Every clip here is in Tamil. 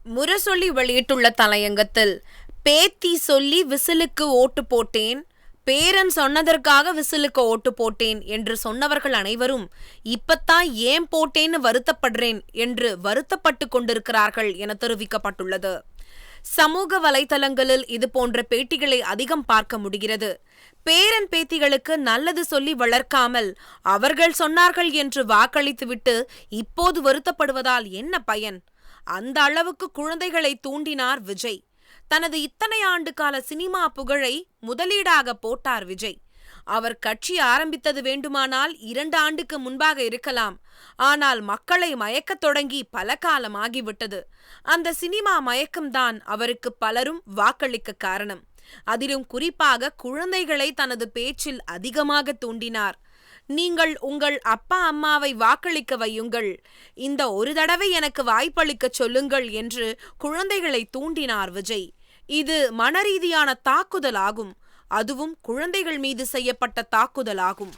முரசொலி வெளியிட்டுள்ள தலையங்கத்தில், பேத்தி சொல்லி விசிலுக்கு ஓட்டு போட்டேன், பேரன் சொன்னதற்காக விசிலுக்கு ஓட்டு போட்டேன் என்று சொன்னவர்கள் அனைவரும் இப்பத்தான் ஏன் போட்டேன்னு வருத்தப்படுறேன் என்று வருத்தப்பட்டு கொண்டிருக்கிறார்கள் என தெரிவிக்கப்பட்டுள்ளது. சமூக வலைதளங்களில் இது போன்ற பேட்டிகளை அதிகம் பார்க்க முடிகிறது. பேரன் பேத்திகளுக்கு நல்லது சொல்லி வளர்க்காமல் அவர்கள் சொன்னார்கள் என்று வாக்களித்துவிட்டு இப்போது வருத்தப்படுவதால் என்ன பயன்? அந்த அளவுக்கு குழந்தைகளை தூண்டினார் விஜய். தனது இத்தனை ஆண்டு கால சினிமா புகழை முதலீடாக போட்டார் விஜய். அவர் கட்சி ஆரம்பித்தது வேண்டுமானால் 2 ஆண்டுக்கு முன்பாக இருக்கலாம். ஆனால் மக்களை மயக்கத் தொடங்கி பல காலம் ஆகிவிட்டது. அந்த சினிமா மயக்கம்தான் அவருக்கு பலரும் வாக்களிக்க காரணம். அதிலும் குறிப்பாக குழந்தைகளை தனது பேச்சில் அதிகமாக தூண்டினார். நீங்கள் உங்கள் அப்பா அம்மாவை வாக்களிக்க வையுங்கள், இந்த ஒரு தடவை எனக்கு வாய்ப்பளிக்க சொல்லுங்கள் என்று குழந்தைகளை தூண்டினார் விஜய். இது மனரீதியான தாக்குதலாகும், அதுவும் குழந்தைகள் மீது செய்யப்பட்ட தாக்குதலாகும்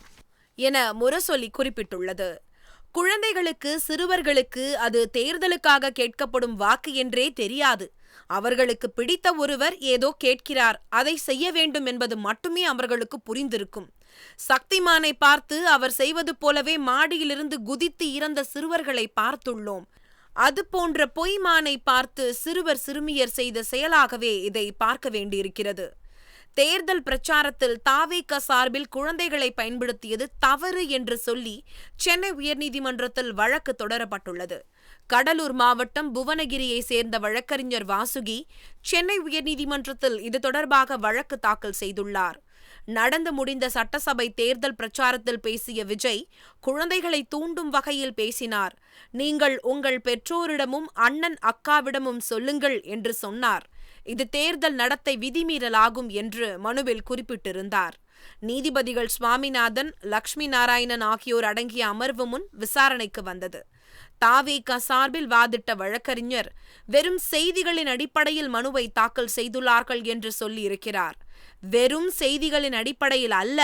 என முரசொலி குறிப்பிட்டுள்ளது. குழந்தைகளுக்கு, சிறுவர்களுக்கு அது தேர்தலுக்காக கேட்கப்படும் வாக்கு என்றே தெரியாது. அவர்களுக்கு பிடித்த ஒருவர் ஏதோ கேட்கிறார், அதை செய்ய வேண்டும் என்பது மட்டுமே அவர்களுக்கு புரிந்திருக்கும். சக்திமானை பார்த்து அவர் செய்வது போலவே மாடியிலிருந்து குதித்து இறந்த சிறுவர்களை பார்த்துள்ளோம். அது போன்ற பொய்மானை பார்த்து சிறுவர் சிறுமியர் செய்த செயலாகவே இதை பார்க்க வேண்டியிருக்கிறது. தேர்தல் பிரச்சாரத்தில் தாவேக சார்பில் குழந்தைகளை பயன்படுத்தியது தவறு என்று சொல்லி சென்னை உயர்நீதிமன்றத்தில் வழக்கு தொடரப்பட்டுள்ளது. கடலூர் மாவட்டம் புவனகிரியை சேர்ந்த வழக்கறிஞர் வாசுகி சென்னை உயர்நீதிமன்றத்தில் இது தொடர்பாக வழக்கு தாக்கல் செய்துள்ளார். நடந்து முடிந்த சட்டசபை தேர்தல் பிரச்சாரத்தில் பேசிய விஜய் குழந்தைகளை தூண்டும் வகையில் பேசினார். நீங்கள் உங்கள் பெற்றோரிடமும் அண்ணன் அக்காவிடமும் சொல்லுங்கள் என்று சொன்னார். இது தேர்தல் நடத்தை விதிமீறலாகும் என்று மனுவில் குறிப்பிட்டிருந்தார். நீதிபதிகள் சுவாமிநாதன், லட்சுமி நாராயணன் ஆகியோர் அடங்கிய அமர்வு முன் விசாரணைக்கு வந்தது. தாவேக சார்பில் வாதிட்ட வழக்கறிஞர் வெறும் செய்திகளின் அடிப்படையில் மனுவை தாக்கல் செய்துள்ளார்கள் என்று சொல்லியிருக்கிறார். வெறும் செய்திகளின் அடிப்படையில் அல்ல,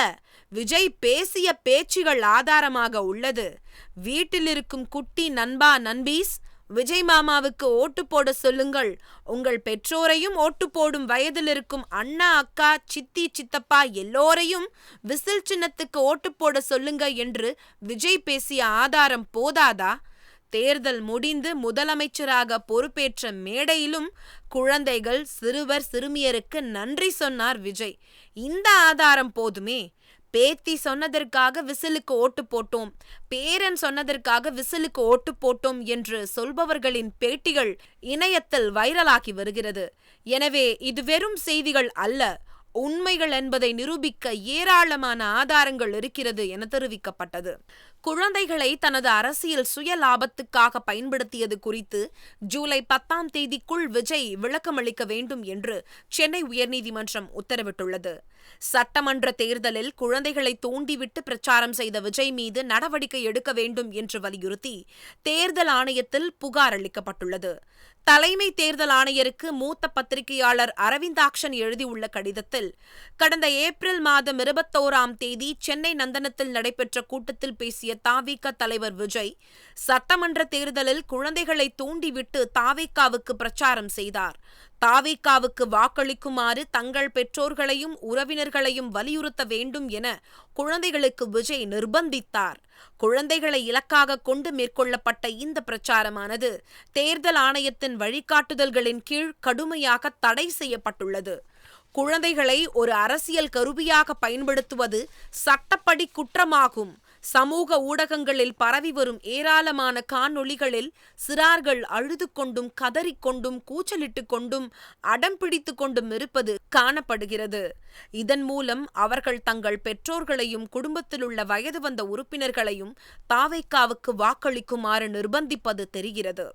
விஜய் பேசிய பேச்சுகள் ஆதாரமாக உள்ளது. வீட்டில் இருக்கும் குட்டி நண்பா நண்பீஸ், விஜய் மாமாவுக்கு ஓட்டு போட சொல்லுங்கள், உங்கள் பெற்றோரையும் ஓட்டு போடும் வயதில் இருக்கும் அண்ணா அக்கா சித்தி சித்தப்பா எல்லோரையும் விசில் சின்னத்துக்கு ஓட்டு போட சொல்லுங்க என்று விஜய் பேசிய ஆதாரம் போதாதா? தேர்தல் முடிந்து முதலமைச்சராக பொறுப்பேற்ற மேடையிலும் குழந்தைகள், சிறுவர் சிறுமியருக்கு நன்றி சொன்னார் விஜய். இந்த ஆதாரம் போதுமே. பேத்தி சொன்னதற்காக விசிலுக்கு ஓட்டு போட்டோம், பேரன் சொன்னதற்காக விசிலுக்கு ஓட்டு போட்டோம் என்று சொல்பவர்களின் பேட்டிகள் இணையத்தில் வைரலாகி வருகிறது. எனவே இது வெறும் செய்திகள் அல்ல, உண்மைகள் என்பதை நிரூபிக்க ஏராளமான ஆதாரங்கள் இருக்கிறது என தெரிவிக்கப்பட்டது. குழந்தைகளை தனது அரசியல் சுய லாபத்துக்காக பயன்படுத்தியது குறித்து ஜூலை 10ஆம் தேதிக்குள் விஜய் விளக்கமளிக்க வேண்டும் என்று சென்னை உயர்நீதிமன்றம் உத்தரவிட்டுள்ளது. சட்டமன்ற தேர்தலில் குழந்தைகளை தூண்டிவிட்டு பிரச்சாரம் செய்த விஜய் மீது நடவடிக்கை எடுக்க வேண்டும் என்று வலியுறுத்தி தேர்தல் ஆணையத்தில் புகார் அளிக்கப்பட்டுள்ளது. தலைமை தேர்தல் ஆணையருக்கு மூத்த பத்திரிகையாளர் அரவிந்தாக்ஷன் எழுதியுள்ள கடிதத்தில், கடந்த ஏப்ரல் மாதம் 21ஆம் தேதி சென்னை நந்தனத்தில் நடைபெற்ற கூட்டத்தில் பேசிய தாவேக தலைவர் விஜய் சட்டமன்ற தேர்தலில் குழந்தைகளை தூண்டிவிட்டு தாவேகாவுக்கு பிரச்சாரம் செய்தார். தாவேகாவுக்கு வாக்களிக்குமாறு தங்கள் பெற்றோர்களையும் உறவினர்களையும் வலியுறுத்த வேண்டும் என குழந்தைகளுக்கு விஜய் நிர்பந்தித்தார். குழந்தைகளை இலக்காக கொண்டு மேற்கொள்ளப்பட்ட இந்த பிரச்சாரமானது தேர்தல் ஆணையத்தின் வழிகாட்டுதல்களின் கீழ் கடுமையாக தடை செய்யப்பட்டுள்ளது. குழந்தைகளை ஒரு அரசியல் கருவியாக பயன்படுத்துவது சட்டப்படி குற்றமாகும். சமூக ஊடகங்களில் பரவி வரும் ஏராளமான காணொளிகளில் சிறார்கள் அழுது கொண்டும் கதறிக்கொண்டும் கூச்சலிட்டு கொண்டும் அடம் பிடித்து கொண்டும் இருப்பது காணப்படுகிறது. இதன் மூலம் அவர்கள் தங்கள் பெற்றோர்களையும் குடும்பத்தில் உள்ள வயது வந்த உறுப்பினர்களையும் தாவேகாவுக்கு வாக்களிக்குமாறு நிர்பந்திப்பது தெரிகிறது.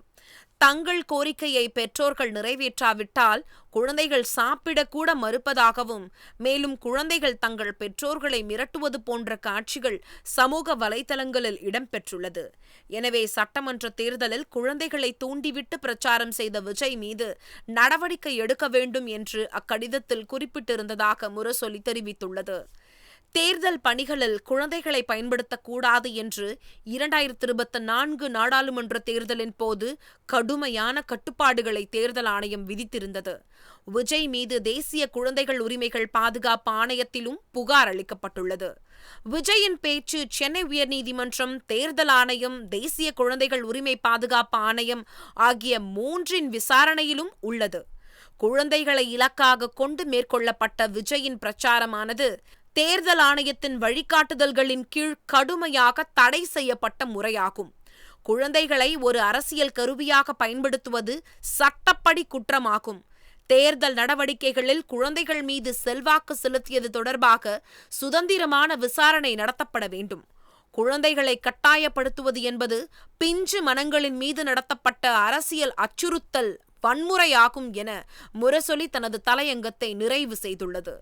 தங்கள் கோரிக்கையை பெற்றோர்கள் நிறைவேற்றாவிட்டால் குழந்தைகள் சாப்பிடக்கூட மறுப்பதாகவும், மேலும் குழந்தைகள் தங்கள் பெற்றோர்களை மிரட்டுவது போன்ற காட்சிகள் சமூக வலைதளங்களில் இடம்பெற்றுள்ளது. எனவே சட்டமன்ற தேர்தலில் குழந்தைகளை தூண்டிவிட்டு பிரச்சாரம் செய்த விஜய் மீது நடவடிக்கை எடுக்க வேண்டும் என்று அக்கடிதத்தில் குறிப்பிட்டிருந்ததாக முரசொலி தெரிவித்துள்ளது. தேர்தல் பணிகளில் குழந்தைகளை பயன்படுத்தக்கூடாது என்று 2024 நாடாளுமன்ற தேர்தலின் போது கடுமையான கட்டுப்பாடுகளை தேர்தல் ஆணையம் விதித்திருந்தது. விஜய் மீது தேசிய குழந்தைகள் உரிமைகள் பாதுகாப்பு ஆணையத்திலும் புகார் அளிக்கப்பட்டுள்ளது. விஜயின் பேச்சு சென்னை உயர்நீதிமன்றம், தேர்தல் ஆணையம், தேசிய குழந்தைகள் உரிமை பாதுகாப்பு ஆணையம் ஆகிய 3இன் விசாரணையிலும் உள்ளது. குழந்தைகளை இலக்காக கொண்டு மேற்கொள்ளப்பட்ட விஜயின் பிரச்சாரமானது தேர்தல் ஆணையத்தின் வழிகாட்டுதல்களின் கீழ் கடுமையாக தடை செய்யப்பட்ட முறையாகும். குழந்தைகளை ஒரு அரசியல் கருவியாக பயன்படுத்துவது சட்டப்படி குற்றமாகும். தேர்தல் நடவடிக்கைகளில் குழந்தைகள் மீது செல்வாக்கு செலுத்தியது தொடர்பாக சுதந்திரமான விசாரணை நடத்தப்பட வேண்டும். குழந்தைகளை கட்டாயப்படுத்துவது என்பது பிஞ்சு மனங்களின் மீது நடத்தப்பட்ட அரசியல் அச்சுறுத்தல் வன்முறையாகும் என முரசொலி தனது தலையங்கத்தை நிறைவு செய்துள்ளது.